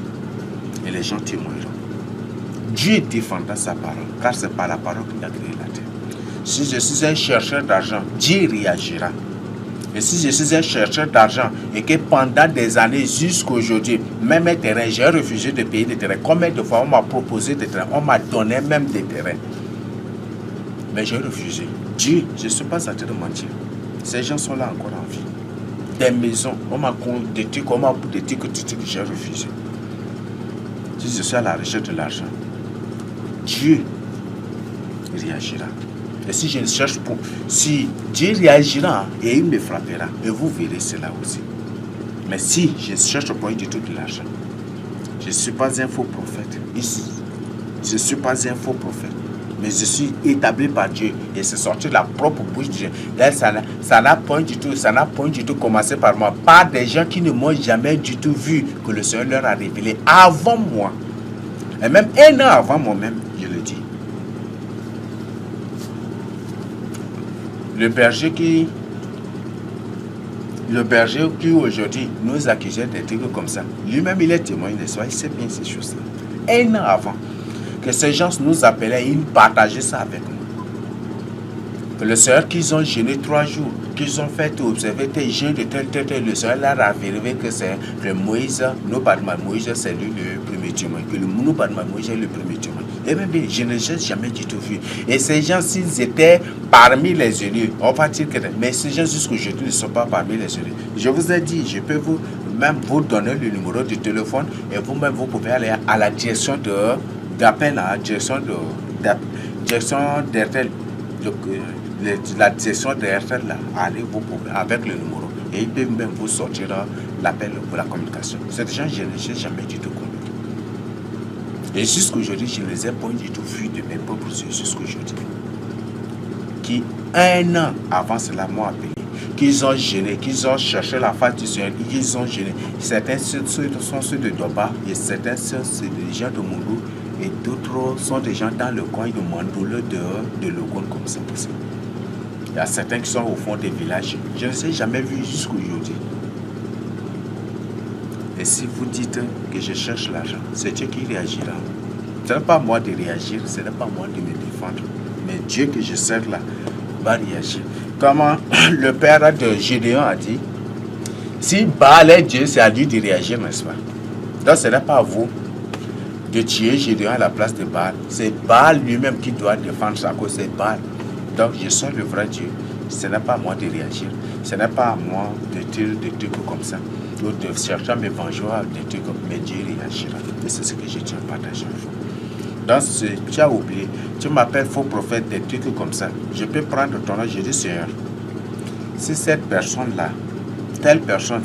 Et les gens témoigneront. Dieu défendra sa parole. Car c'est par la parole qu'il a créé la terre. Si je suis un chercheur d'argent, Dieu réagira. Et si je suis un chercheur d'argent et que pendant des années jusqu'à aujourd'hui, même un terrain, j'ai refusé de payer des terrains. Combien de fois on m'a proposé des terrains, on m'a donné même des terrains. Mais j'ai refusé. Dieu, je ne suis pas en train de mentir. Ces gens sont là encore en vie. Des maisons, on m'a des trucs, que j'ai refusé. Si je suis à la recherche de l'argent, Dieu réagira. Et si je ne cherche pas, si Dieu réagira et il me frappera, et vous verrez cela aussi. Mais si je ne cherche pas du tout de l'argent, je ne suis pas un faux prophète ici. Je ne suis pas un faux prophète. Mais je suis établi par Dieu et c'est sorti de la propre bouche de Dieu. Là, ça n'a point du tout commencé par moi. Par des gens qui ne m'ont jamais du tout vu que le Seigneur leur a révélé avant moi. Et même un an avant moi-même, je le dis. Le berger qui aujourd'hui nous accusait des trucs comme ça, lui-même il est témoin de soi, il sait bien ces choses-là. Un an avant que ces gens nous appelaient, ils partageaient ça avec nous. Que le Seigneur qu'ils ont jeûné 3 jours, qu'ils ont fait observer tes jeûnes de tel, le Seigneur leur a révélé que c'est le Moïse, Moïse c'est lui le premier témoin, que le Moïse est le premier témoin. Et même bien, je ne les ai jamais du tout vu. Et ces gens, s'ils étaient parmi les élus, on va dire que, mais ces gens jusqu'aujourd'hui ne sont pas parmi les élus. Je vous ai dit, je peux vous donner le numéro du téléphone et vous-même vous pouvez aller à la direction d'appel, à la direction d'RTL, la direction d'RTL, allez vous pouvez avec le numéro et ils peuvent même vous sortir l'appel pour la communication. Ces gens, je ne les ai jamais du tout connus. Et jusqu'aujourd'hui, je ne les ai pas du tout vus de mes propres yeux jusqu'aujourd'hui. Qui, un an avant cela, m'ont appelé, qu'ils ont gêné, qu'ils ont cherché la face du Seigneur, qu'ils ont gêné. Certains sont ceux de Doba, et certains sont des gens de Mundu, et d'autres sont des gens dans le coin de Mandoule, de Logon, comme ça. Il y a certains qui sont au fond des villages. Je ne les ai jamais vus jusqu'aujourd'hui. Et si vous dites que je cherche l'argent, c'est Dieu qui réagira. Ce n'est pas moi de réagir, ce n'est pas moi de me défendre. Mais Dieu que je sers là va réagir. Comment le père de Gédéon a dit, si Baal est Dieu, c'est à lui de réagir, n'est-ce pas? Donc ce n'est pas à vous de tuer Gédéon à la place de Baal. C'est Baal lui-même qui doit défendre sa cause, c'est Baal. Donc je sers le vrai Dieu. Ce n'est pas à moi de réagir. Ce n'est pas à moi de dire des trucs comme ça. Ou de chercher à me venger des trucs comme ça. Mais Dieu réagira. Et c'est ce que je tiens à partager avec vous. Donc tu as oublié. Tu m'appelles faux prophète, des trucs comme ça. Je peux prendre ton nom, je dis Seigneur. Si cette personne-là, telle personne,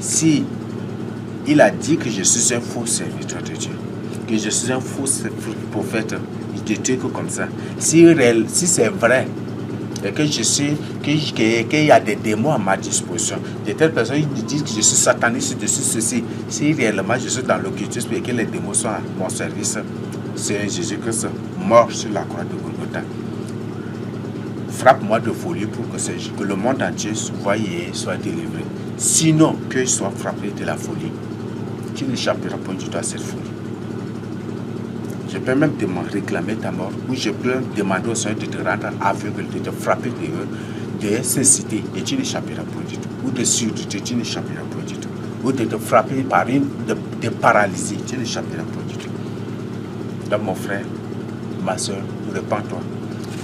si il a dit que je suis un faux serviteur de Dieu, que je suis un faux prophète, des trucs comme ça. Si c'est vrai, et que je sais qu'il y a des démons à ma disposition, de telles personnes ils disent que je suis sataniste, je suis ceci. Si réellement je suis dans l'occultisme et que les démons sont à mon service, c'est Jésus-Christ mort sur la croix de Golgotha. Frappe-moi de folie pour que le monde entier voie et soit délivré. Sinon, qu'il soit frappé de la folie. Tu n'échapperas pas du tout à cette folie. Je peux même réclamer ta mort, ou je peux demander au Seigneur de te rendre aveugle, de te frapper de cécité, et tu n'échapperas pas du tout. Ou de surdité, tu n'échapperas pas du tout. Ou de te frapper par de paralysie, tu n'échapperas pas du tout. Donc mon frère, ma soeur, répands-toi.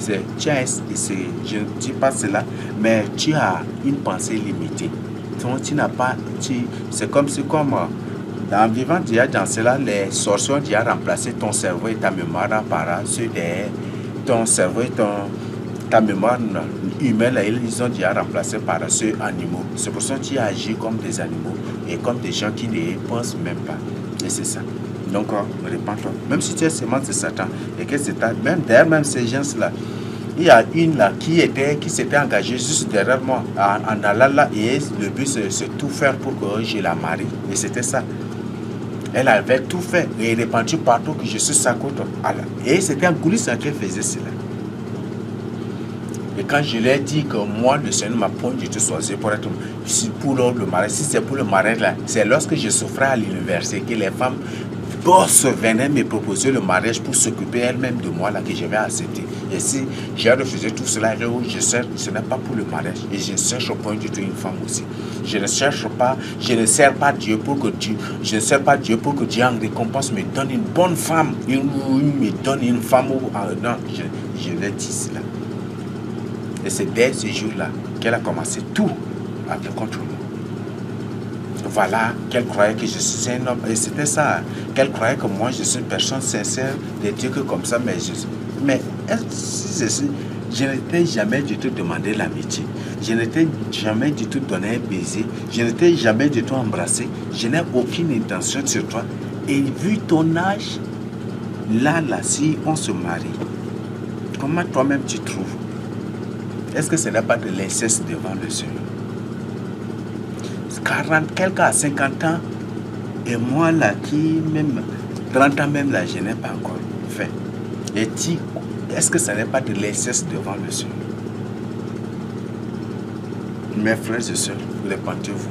Je ne dis pas cela, mais tu as une pensée limitée. Donc, tu n'as pas, c'est comme dans Vivant Dia, dans cela, les sorciers ont déjà remplacé ton cerveau et ta mémoire par ceux de ton cerveau et ta mémoire humaine, ils ont déjà remplacé par ceux animaux. C'est pour ça que tu agis comme des animaux et comme des gens qui ne pensent même pas. Et c'est ça. Donc, répands-toi. Même si tu es sémence de Satan, et que c'est même ces gens-là, il y a une là qui s'était engagée juste derrière moi en allant là, et le but c'est tout faire pour que je la marie. Et c'était ça. Elle avait tout fait et répandu partout que je suis sa côte. Et c'était en coulisses qu'elle faisait cela. Et quand je lui ai dit que moi, le Seigneur m'a point du tout choisi pour le mariage, si c'est pour le mariage là, c'est lorsque je souffrais à l'université que les femmes venaient me proposer le mariage pour s'occuper elles-mêmes de moi là, que je vais accepter. Et si j'ai refusé tout cela, ce n'est pas pour le mariage. Et je ne cherche point du tout une femme aussi. Je ne sers pas Dieu pour que Dieu en récompense me donne une bonne femme, me donne une femme. Non, je l'ai dit cela. Et c'est dès ce jour-là qu'elle a commencé tout à faire contre moi. Voilà, qu'elle croyait que je suis un homme. Et c'était ça, qu'elle croyait que moi je suis une personne sincère, des trucs comme ça, mais je n'étais jamais du tout demandé l'amitié. Je n'étais jamais du tout donné un baiser. Je n'étais jamais du tout embrassé. Je n'ai aucune intention sur toi. Et vu ton âge, là, si on se marie, comment toi-même tu trouves? Est-ce que ce n'est pas de l'inceste devant le Seigneur? 40, quelqu'un à 50 ans, et moi là, qui même 30 ans même là, je n'ai pas encore fait. Et est-ce que ce n'est pas de l'inceste devant le Seigneur? Mes frères et sœurs, répentez-vous.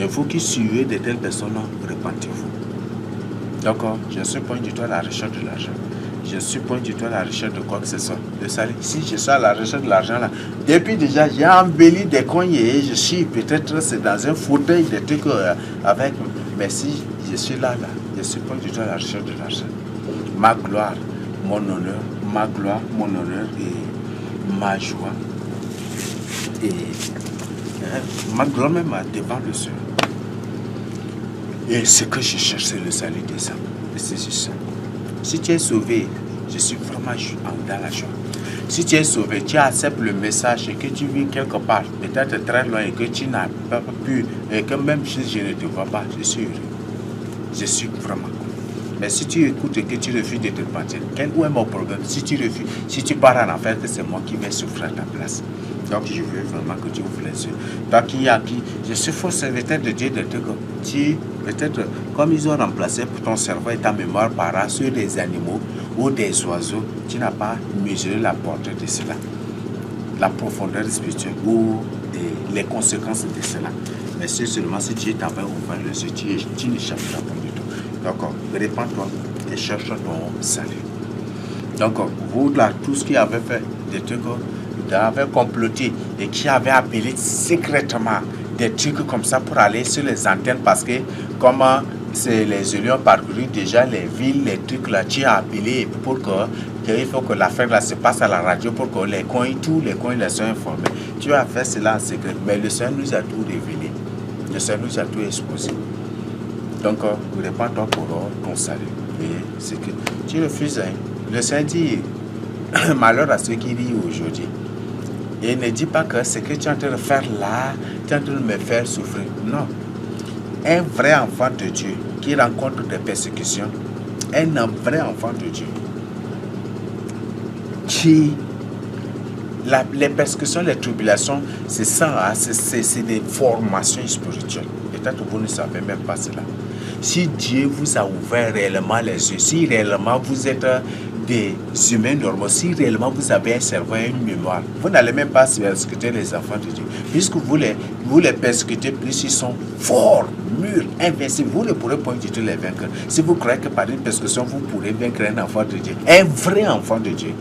Et vous qui suivez de telles personnes, répentez-vous. D'accord? Je ne suis pas du tout à la recherche de l'argent. Je ne suis pas du tout à la recherche de quoi que ce soit. Le salut. Si je suis à la recherche de l'argent là, depuis déjà, j'ai embelli des coins et je suis peut-être dans un fauteuil, des trucs avec. Mais si je suis là, je ne suis pas du tout à la recherche de l'argent. Ma gloire, mon honneur, et ma joie. Et ma gloire même devant le Seigneur. Et ce que je cherche, c'est le salut des âmes. Et c'est ça. Si tu es sauvé, je suis vraiment dans la joie. Si tu es sauvé, tu acceptes le message et que tu vis quelque part, peut-être très loin, et que tu n'as pas pu, et que même si je ne te vois pas, je suis heureux. Je suis vraiment cool. Mais si tu écoutes et que tu refuses de te repentir, où est mon problème? Si tu refuses, si tu pars en enfer, c'est moi qui vais souffrir à ta place. Donc je veux vraiment que tu ouvres les yeux. Donc il y a qui, je suis faux serviteur de Dieu, de tu peut-être comme ils ont remplacé pour ton cerveau et ta mémoire par ceux des animaux ou des oiseaux, tu n'as pas mesuré la portée de cela, la profondeur spirituelle ou les conséquences de cela. Mais c'est seulement si Dieu t'avait ouvert les yeux, tu n'échapperas pas du tout. Donc, répands-toi et cherche ton salut. Donc, vous là, tous qui avez fait des trucs, qui avaient comploté et qui avaient appelé secrètement des trucs comme ça pour aller sur les antennes parce que, comme les élus ont parcouru déjà les villes, les trucs là, tu as appelé pour qu'il faut que l'affaire là se passe à la radio pour que les coins, tous les coins les soient informés. Tu as fait cela en secret, mais le Seigneur nous a tout révélé. Le Seigneur nous a tout exposé. Donc, répands-toi pour ton salut. Et c'est que tu refuses. Hein. Le Seigneur dit, malheur à ceux qui rient aujourd'hui. Et ne dis pas que ce que tu es en train de faire là, tu es en train de me faire souffrir. Non. Un vrai enfant de Dieu qui rencontre des persécutions, un vrai enfant de Dieu qui... les persécutions, les tribulations, c'est ça, hein, c'est des formations spirituelles. Peut-être que vous ne savez même pas cela. Si Dieu vous a ouvert réellement les yeux, si réellement vous êtes des humains normaux, si réellement vous avez un cerveau et une mémoire, vous n'allez même pas persécuter les enfants de Dieu. Puisque vous les persécutez, plus ils sont forts, mûrs, invincibles. Vous ne pourrez pas du tout les vaincre. Si vous croyez que par une persécution, vous pourrez vaincre un enfant de Dieu, un vrai enfant de Dieu,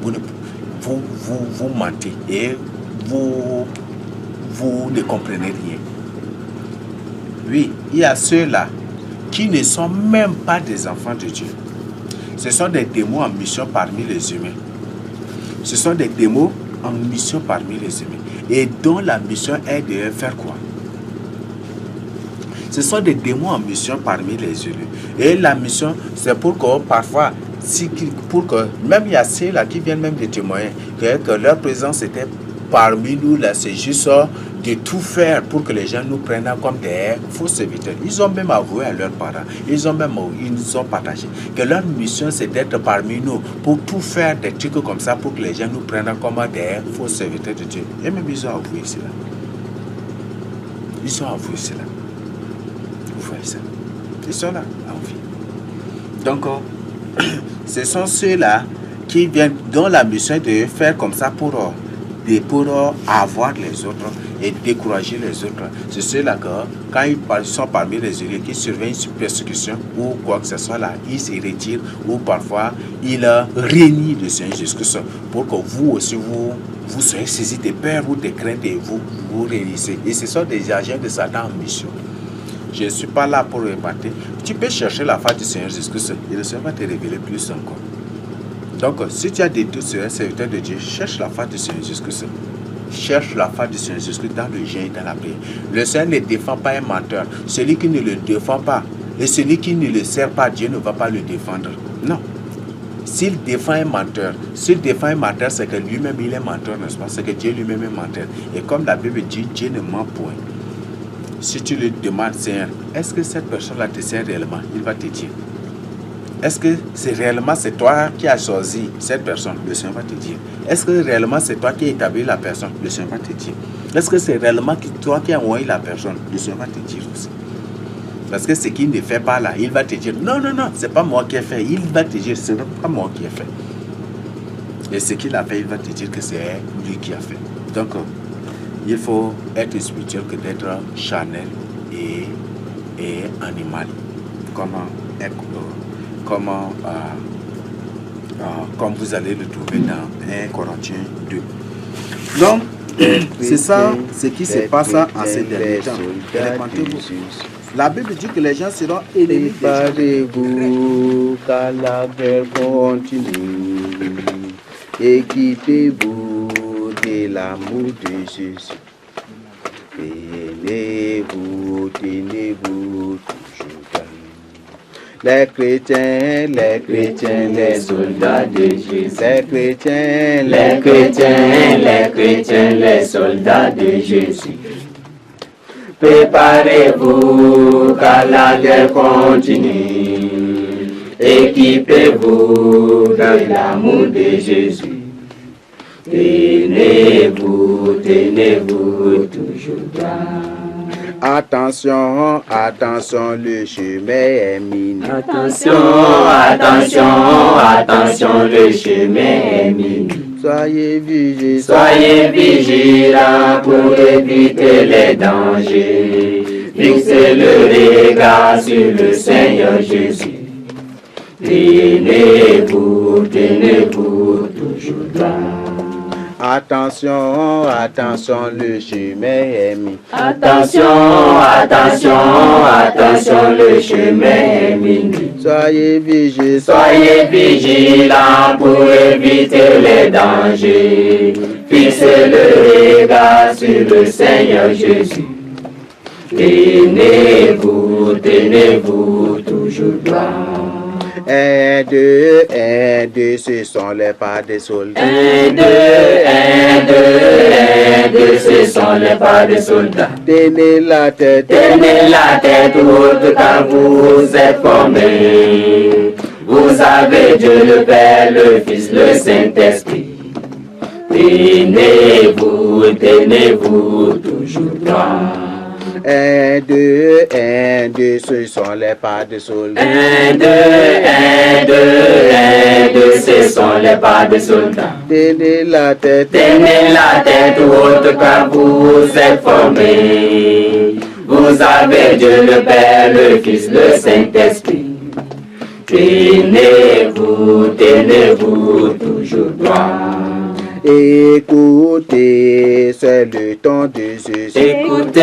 vous mentez et vous ne comprenez rien. Oui, il y a ceux-là qui ne sont même pas des enfants de Dieu. Ce sont des démons en mission parmi les humains. Ce sont des démons en mission parmi les humains. Et dont la mission est de faire quoi? Ce sont des démons en mission parmi les humains. Et la mission, c'est pour que parfois, même il y a ceux-là qui viennent même de témoigner que leur présence était parmi nous, là, c'est juste de tout faire pour que les gens nous prennent comme des faux serviteurs. Ils ont même avoué à leurs parents, ils nous ont partagé que leur mission c'est d'être parmi nous pour tout faire des trucs comme ça pour que les gens nous prennent comme des faux serviteurs de Dieu. Et même ils ont avoué cela. Ils ont avoué cela. Vous voyez ça? Ils sont là, en vie. Donc, ce sont ceux-là qui viennent, dont la mission est de faire comme ça pour avoir les autres et décourager les autres. C'est ceux-là que, quand ils sont parmi les élus qui surveillent une persécution ou quoi que ce soit là, ils se retirent ou parfois ils réunissent le Seigneur Jésus-Christ pour que vous aussi, vous soyez saisis de peur ou de crainte et vous réunissez. Et ce sont des agents de Satan en mission. Je ne suis pas là pour repartir. Tu peux chercher la face du Seigneur Jésus-Christ et le Seigneur va te révéler plus encore. Donc, si tu as des doutes sur un serviteur de Dieu, cherche la face du Seigneur Jésus-Christ. Cherche la face du Seigneur Jésus-Christ dans le jeûne et dans la prière. Le Seigneur ne défend pas un menteur. Celui qui ne le défend pas et celui qui ne le sert pas, Dieu ne va pas le défendre. Non. S'il défend un menteur, c'est que lui-même il est menteur, n'est-ce pas? C'est que Dieu lui-même est menteur. Et comme la Bible dit, Dieu ne ment point. Si tu lui demandes, Seigneur, est-ce que cette personne-là te sert réellement? Il va te dire. Est-ce que c'est toi qui as choisi cette personne? Le Seigneur va te dire. Est-ce que réellement c'est toi qui as établi la personne? Le Seigneur va te dire. Est-ce que c'est réellement toi qui as envoyé la personne? Le Seigneur va te dire aussi. Parce que ce qu'il ne fait pas là, il va te dire, non, c'est pas moi qui ai fait. Il va te dire, c'est pas moi qui ai fait. Et ce qu'il a fait, il va te dire que c'est lui qui a fait. Donc, il faut être spirituel que d'être charnel et animal. Comme vous allez le trouver dans 1 Corinthiens 2. Donc, c'est ça ce qui se passe en ces derniers temps. La Bible dit que les gens seront ennemis. Préparez-vous car la guerre continue. Équipez-vous de l'amour de Jésus. Tenez-vous toujours. Les chrétiens, les soldats de Jésus. Les chrétiens, les soldats de Jésus. Préparez-vous car la guerre continue. Équipez-vous de l'amour de Jésus. Tenez-vous toujours droit. Attention, le chemin est miné. Attention, le chemin est miné. Soyez vigilants. Soyez vigilants pour éviter les dangers. Fixez le regard sur le Seigneur Jésus. Tenez-vous toujours droit. Attention, attention, le chemin est mis. Attention, attention, attention, le chemin est mis. Soyez vigilants. Soyez vigilants pour éviter les dangers. Fixez le regard sur le Seigneur Jésus. Tenez-vous toujours droit. Un, deux, ce sont les pas des soldats. Un, deux, ce sont les pas des soldats. Tenez la tête haute car vous êtes formés. Vous avez Dieu le Père, le Fils, le Saint-Esprit. Tenez-vous toujours droit. Un, deux, ce sont les pas des soldats. Un, deux, ce sont les pas des soldats. Tenez la tête haute car vous êtes formés. Vous avez Dieu le Père, le Fils, le Saint-Esprit. Tenez-vous toujours droit. Écoutez, c'est le temps de Jésus. Écoutez,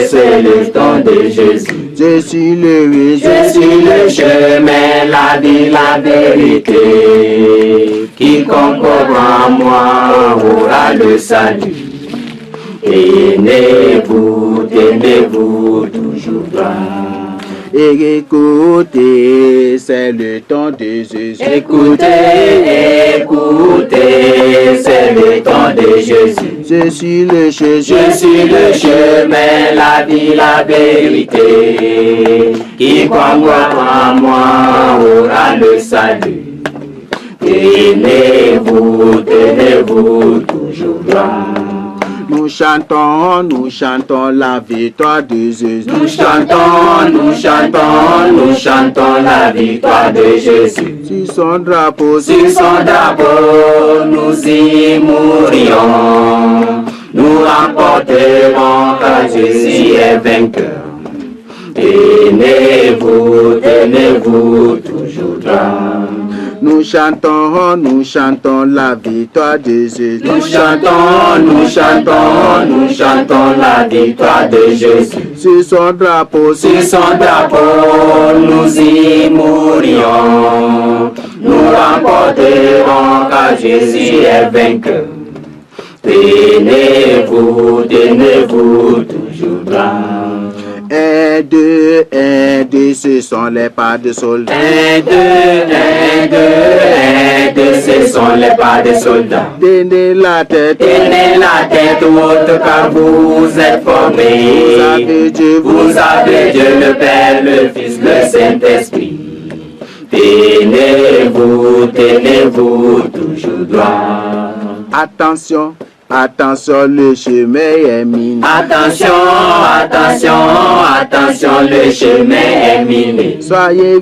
c'est le temps de Jésus. Je suis le chemin, la vie, la vérité. Quiconque croit en moi aura le salut. Tenez-vous toujours droit. Écoutez, c'est le temps de Jésus. Écoutez, c'est le temps de Jésus. Je suis le chemin, la vie, la vérité. Quiconque croit en moi aura le salut. Tenez-vous toujours droit. Nous chantons la victoire de Jésus. Nous chantons la victoire de Jésus. Sur son drapeau, nous y mourrions. Nous remporterons car Jésus est vainqueur. Tenez-vous toujours droit. Nous chantons la victoire de Jésus. Nous chantons la victoire de Jésus. Sur son drapeau, nous y mourrions. Nous remporterons car Jésus est vainqueur. Tenez-vous toujours droit. Un, deux, ce sont les pas des soldats. Un, deux, ce sont les pas des soldats. Tenez la tête haute car vous êtes formés. Vous avez Dieu le Père, le Fils, le Saint-Esprit. Tenez-vous toujours droit. Attention, le chemin est miné. Attention, le chemin est miné. Soyez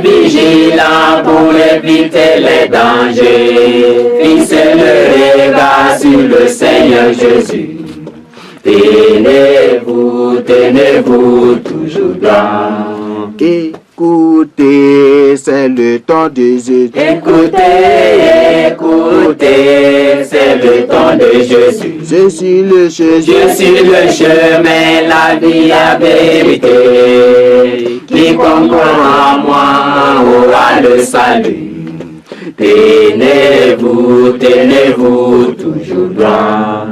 vigilants pour éviter les dangers. Fixez le regard sur le Seigneur Jésus. Tenez-vous toujours droit. Écoutez, c'est le temps de Jésus. Écoutez, c'est le temps de Jésus. Je suis le chemin, la vie, la vérité. Quiconque croit en moi aura le salut. Tenez-vous toujours droit.